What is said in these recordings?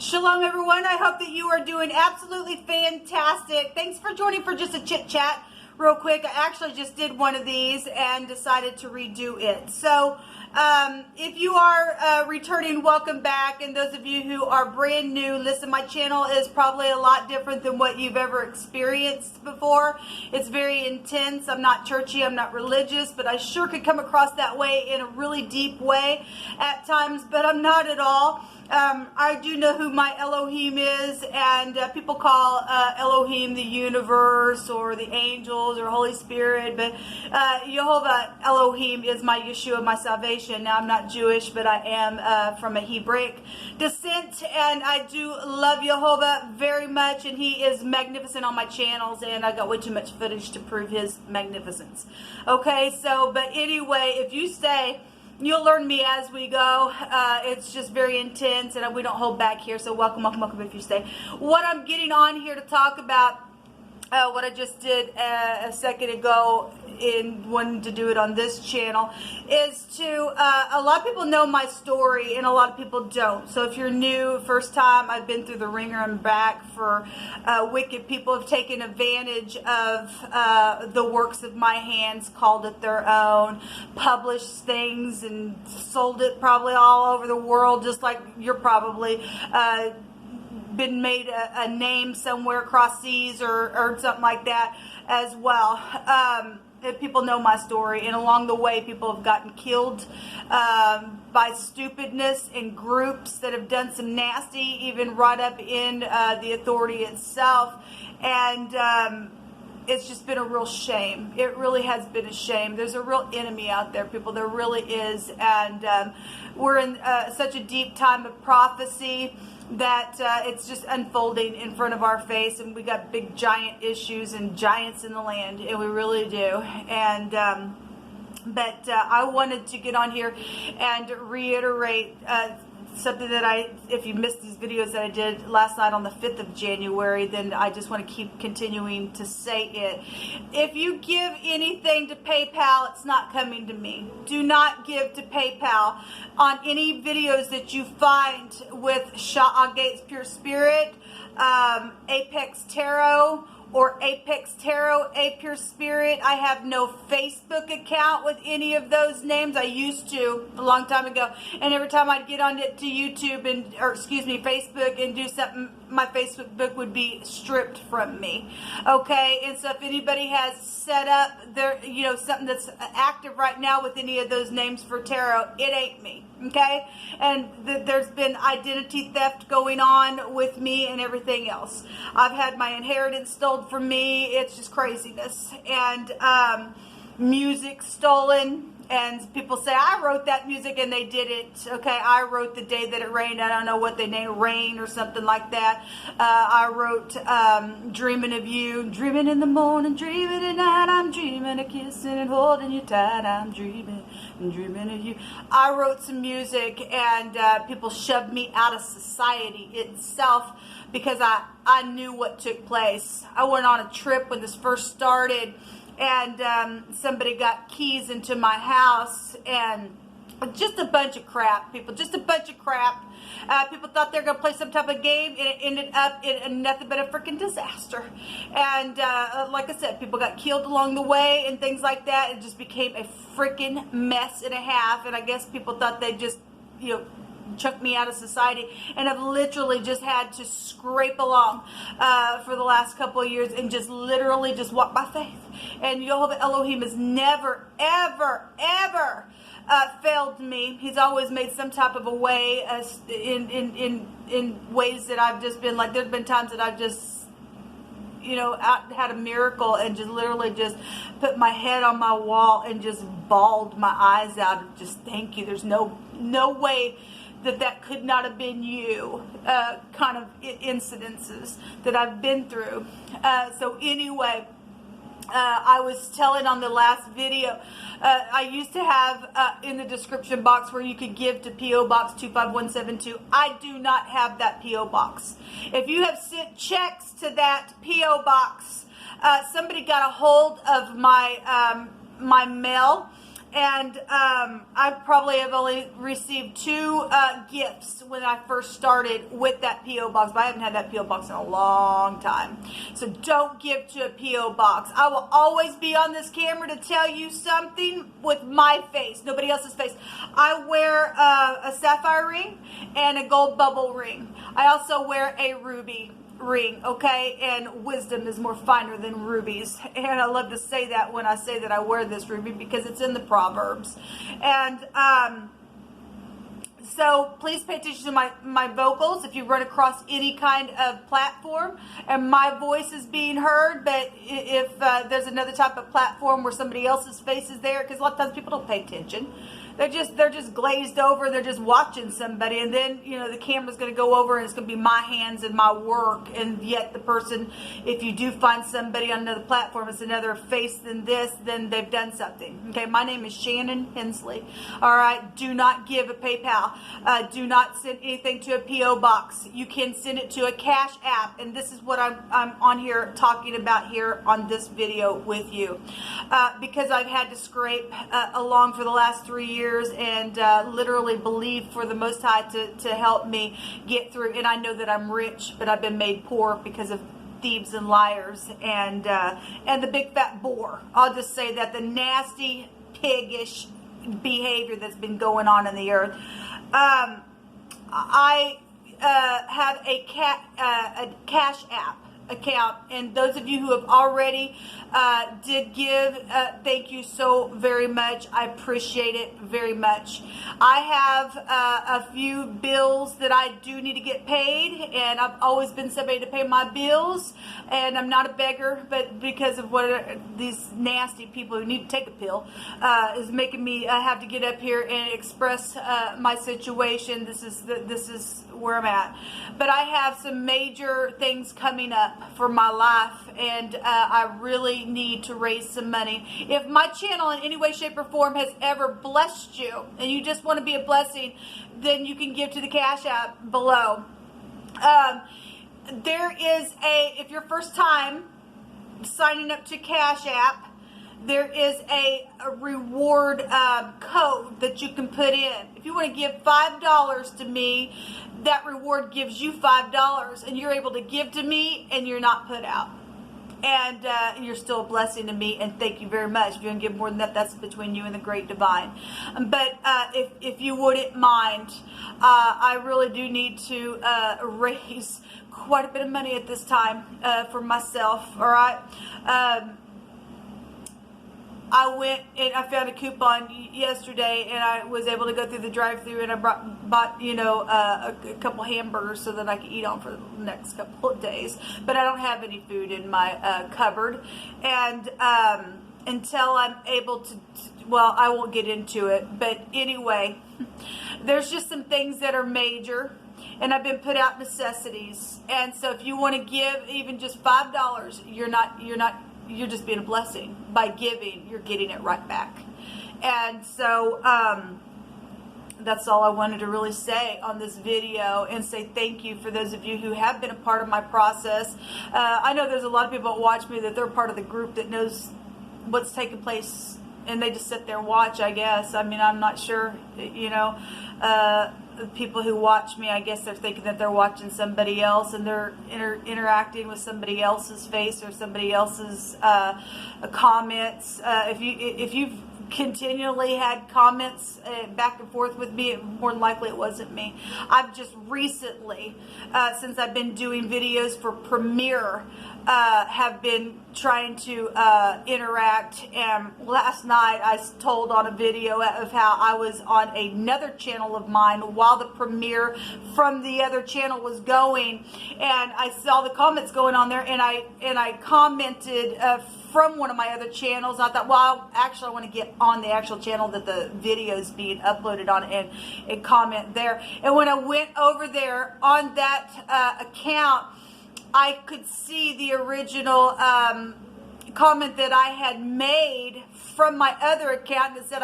Shalom, everyone. I hope that you are doing absolutely fantastic. Thanks for joining for just a chit chat real quick. I actually just did one of these and decided to redo it. So if you are returning, welcome back. And those of you who are brand new, listen, my channel is probably a lot different than what you've ever experienced before. It's very intense. I'm not churchy. I'm not religious, but I sure could come across that way in a really deep way at times, but I'm not at all. I do know who my Elohim is, and people call Elohim the universe or the angels or Holy Spirit, but Jehovah Elohim is my Yeshua, my salvation. Now, I'm not Jewish, but I am from a Hebraic descent, and I do love Jehovah very much, and he is magnificent on my channels, and I got way too much footage to prove his magnificence. Okay, so, but anyway, if you stay, you'll learn me as we go. It's just very intense, and we don't hold back here. So welcome, welcome, welcome if you stay. What I'm getting on here to talk about, what I just did a second ago in wanting to do it on this channel, is to, a lot of people know my story and a lot of people don't. So if you're new, first time, I've been through the ringer and back for wicked people have taken advantage of the works of my hands, called it their own, published things and sold it probably all over the world, just like you're probably been made a name somewhere across seas or something like that as well. People know my story, and along the way people have gotten killed by stupidness in groups that have done some nasty, even right up in the authority itself, and it's just been a real shame. It really has been a shame. There's a real enemy out there, people. There really is, and we're in such a deep time of prophecy that it's just unfolding in front of our face, and we got big giant issues and giants in the land, and we really do. And but I wanted to get on here and reiterate something that if you missed these videos that I did last night on the 5th of January, then I just want to keep continuing to say it. If you give anything to PayPal, it's not coming to me. Do not give to PayPal on any videos that you find with ShAhH Gates Pure Spirit, Apex Tarot, or Apex Tarot, A Pure Spirit. I have no Facebook account with any of those names. I used to a long time ago, and every time I'd get on it to YouTube or Facebook and do something, my Facebook book would be stripped from me. Okay, and so if anybody has set up their, something that's active right now with any of those names for tarot, it ain't me. Okay, and there's been identity theft going on with me and everything else. I've had my inheritance stolen from me. It's just craziness. And music stolen. And people say, I wrote that music, and they did it. Okay, I wrote The Day That It Rained. I don't know what they named, Rain or something like that. I wrote Dreaming of You. Dreaming in the morning, dreaming at night. I'm dreaming of kissing and holding you tight. I'm dreaming of you. I wrote some music, and people shoved me out of society itself because I knew what took place. I went on a trip when this first started, and somebody got keys into my house, and just a bunch of crap, people, just a bunch of crap. People thought they were going to play some type of game, and it ended up in nothing but a freaking disaster. And like I said, people got killed along the way and things like that. It just became a freaking mess and a half, and I guess people thought they'd just, chuck me out of society, and I've literally just had to scrape along for the last couple of years and just literally just walk by faith. And Jehovah Elohim has never, ever, ever failed me. He's always made some type of a way in ways that I've just been like, there's been times that I've just had a miracle and just literally just put my head on my wall and just bawled my eyes out and just thank you. There's no way that could not have been you, kind of incidences that I've been through. So anyway, I was telling on the last video, I used to have in the description box where you could give to P.O. Box 25172. I do not have that P.O. Box. If you have sent checks to that P.O. Box, somebody got a hold of my my mail And I probably have only received 2 gifts when I first started with that P.O. box, but I haven't had that P.O. box in a long time. So don't give to a P.O. box. I will always be on this camera to tell you something with my face, nobody else's face. I wear a sapphire ring and a gold bubble ring. I also wear a ruby ring, okay? And wisdom is more finer than rubies. And I love to say that when I say that I wear this ruby, because it's in the Proverbs. And so please pay attention to my vocals if you run across any kind of platform and my voice is being heard. But if there's another type of platform where somebody else's face is there, because a lot of times people don't pay attention. They're just glazed over. They're just watching somebody, and then the camera's going to go over, and it's going to be my hands and my work. And yet the person, if you do find somebody on another platform, it's another face than this, then they've done something. Okay, my name is Shannon Hensley. All right, do not give a PayPal. Do not send anything to a PO box. You can send it to a Cash App, and this is what I'm on here talking about here on this video with you, because I've had to scrape along for the last 3 years. And literally believe for the Most High to help me get through. And I know that I'm rich, but I've been made poor because of thieves and liars and the big fat bore. I'll just say that the nasty piggish behavior that's been going on in the earth. I have a Cash App account, and those of you who have already did give, thank you so very much. I appreciate it very much. I have a few bills that I do need to get paid, and I've always been somebody to pay my bills, and I'm not a beggar, but because of what these nasty people who need to take a pill is making me have to get up here and express my situation. This is where I'm at. But I have some major things coming up for my life, and I really need to raise some money. If my channel in any way, shape, or form has ever blessed you, and you just want to be a blessing, then you can give to the Cash App below. There is if you're first time signing up to Cash App, there is a reward code that you can put in. If you want to give $5 to me, that reward gives you $5, and you're able to give to me, and you're not put out. And you're still a blessing to me, and thank you very much. If you want to give more than that, that's between you and the great divine. But if you wouldn't mind, I really do need to raise quite a bit of money at this time for myself, all right? I went and I found a coupon yesterday, and I was able to go through the drive-thru, and I bought a couple hamburgers so that I could eat on for the next couple of days. But I don't have any food in my cupboard, and until I'm able to, well, I won't get into it. But anyway, there's just some things that are major, and I've been put out necessities. And so if you want to give even just $5, you're just being a blessing. By giving, you're getting it right back. And so that's all I wanted to really say on this video, and say thank you for those of you who have been a part of my process. I know there's a lot of people that watch me that they're part of the group that knows what's taking place, and they just sit there and watch, I guess. I mean, I'm not sure, the people who watch me, I guess they're thinking that they're watching somebody else, and they're interacting with somebody else's face or somebody else's comments. If you've continually had comments back and forth with me, more than likely it wasn't me. I've just recently, since I've been doing videos for Premiere, have been trying to interact. And last night I told on a video of how I was on another channel of mine while the Premiere from the other channel was going, and I saw the comments going on there, and I commented from one of my other channels. I thought, well, actually I want to get on the actual channel that the video is being uploaded on, and comment there. And when I went over there on that account, I could see the original comment that I had made from my other account that said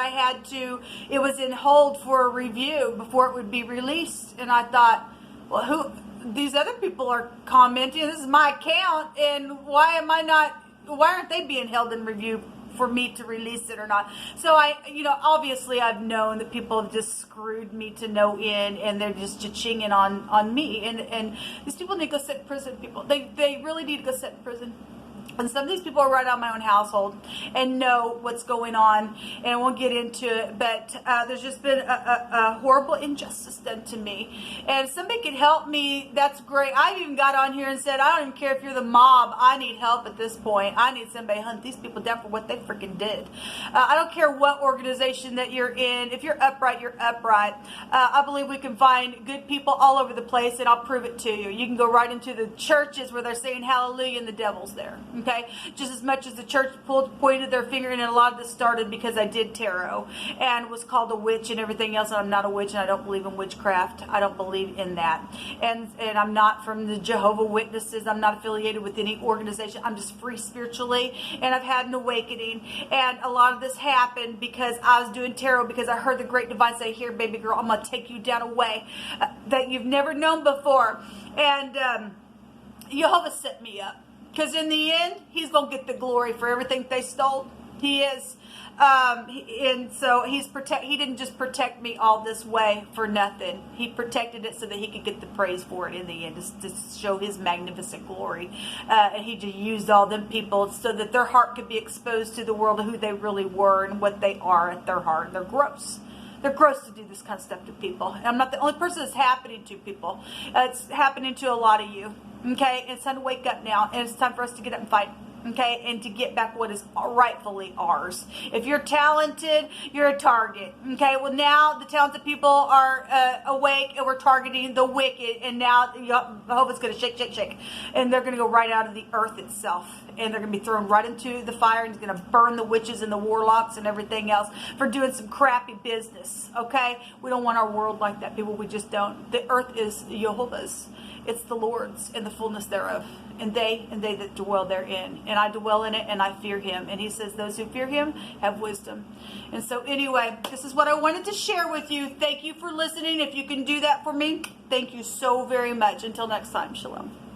it was in hold for a review before it would be released. And I thought, well, these other people are commenting, this is my account, and why aren't they being held in review for me to release it or not. So obviously I've known that people have just screwed me to no end, and they're just cha-chinging on me. And these people need to go sit in prison, people. They really need to go sit in prison. And some of these people are right out of my own household and know what's going on, and I won't get into it, but there's just been a horrible injustice done to me. And if somebody could help me, that's great. I even got on here and said, I don't even care if you're the mob. I need help at this point. I need somebody to hunt these people down for what they freaking did. I don't care what organization that you're in. If you're upright, you're upright. I believe we can find good people all over the place, and I'll prove it to you. You can go right into the churches where they're saying hallelujah and the devil's there. Okay, just as much as the church pointed their finger, and a lot of this started because I did tarot and was called a witch and everything else. And I'm not a witch, and I don't believe in witchcraft. I don't believe in that. And I'm not from the Jehovah Witnesses. I'm not affiliated with any organization. I'm just free spiritually, and I've had an awakening. And a lot of this happened because I was doing tarot, because I heard the great divine say, here, baby girl, I'm going to take you down a way that you've never known before. And Jehovah set me up. Because in the end, he's going to get the glory for everything they stole. He is. And so he didn't just protect me all this way for nothing. He protected it so that he could get the praise for it in the end, to show his magnificent glory. And he just used all them people so that their heart could be exposed to the world of who they really were and what they are at their heart. They're gross. They're gross to do this kind of stuff to people. And I'm not the only person it's happening to, people. It's happening to a lot of you. Okay? It's time to wake up now. And it's time for us to get up and fight. Okay? And to get back what is rightfully ours. If you're talented, you're a target. Okay? Well, now the talented people are awake, and we're targeting the wicked. And now Jehovah's going to shake, shake, shake. And they're going to go right out of the earth itself. And they're going to be thrown right into the fire, and it's going to burn the witches and the warlocks and everything else for doing some crappy business. Okay? We don't want our world like that, people. We just don't. The earth is Jehovah's. It's the Lord's and the fullness thereof. And they that dwell therein. And I dwell in it, and I fear him. And he says those who fear him have wisdom. And so anyway, this is what I wanted to share with you. Thank you for listening. If you can do that for me, thank you so very much. Until next time, shalom.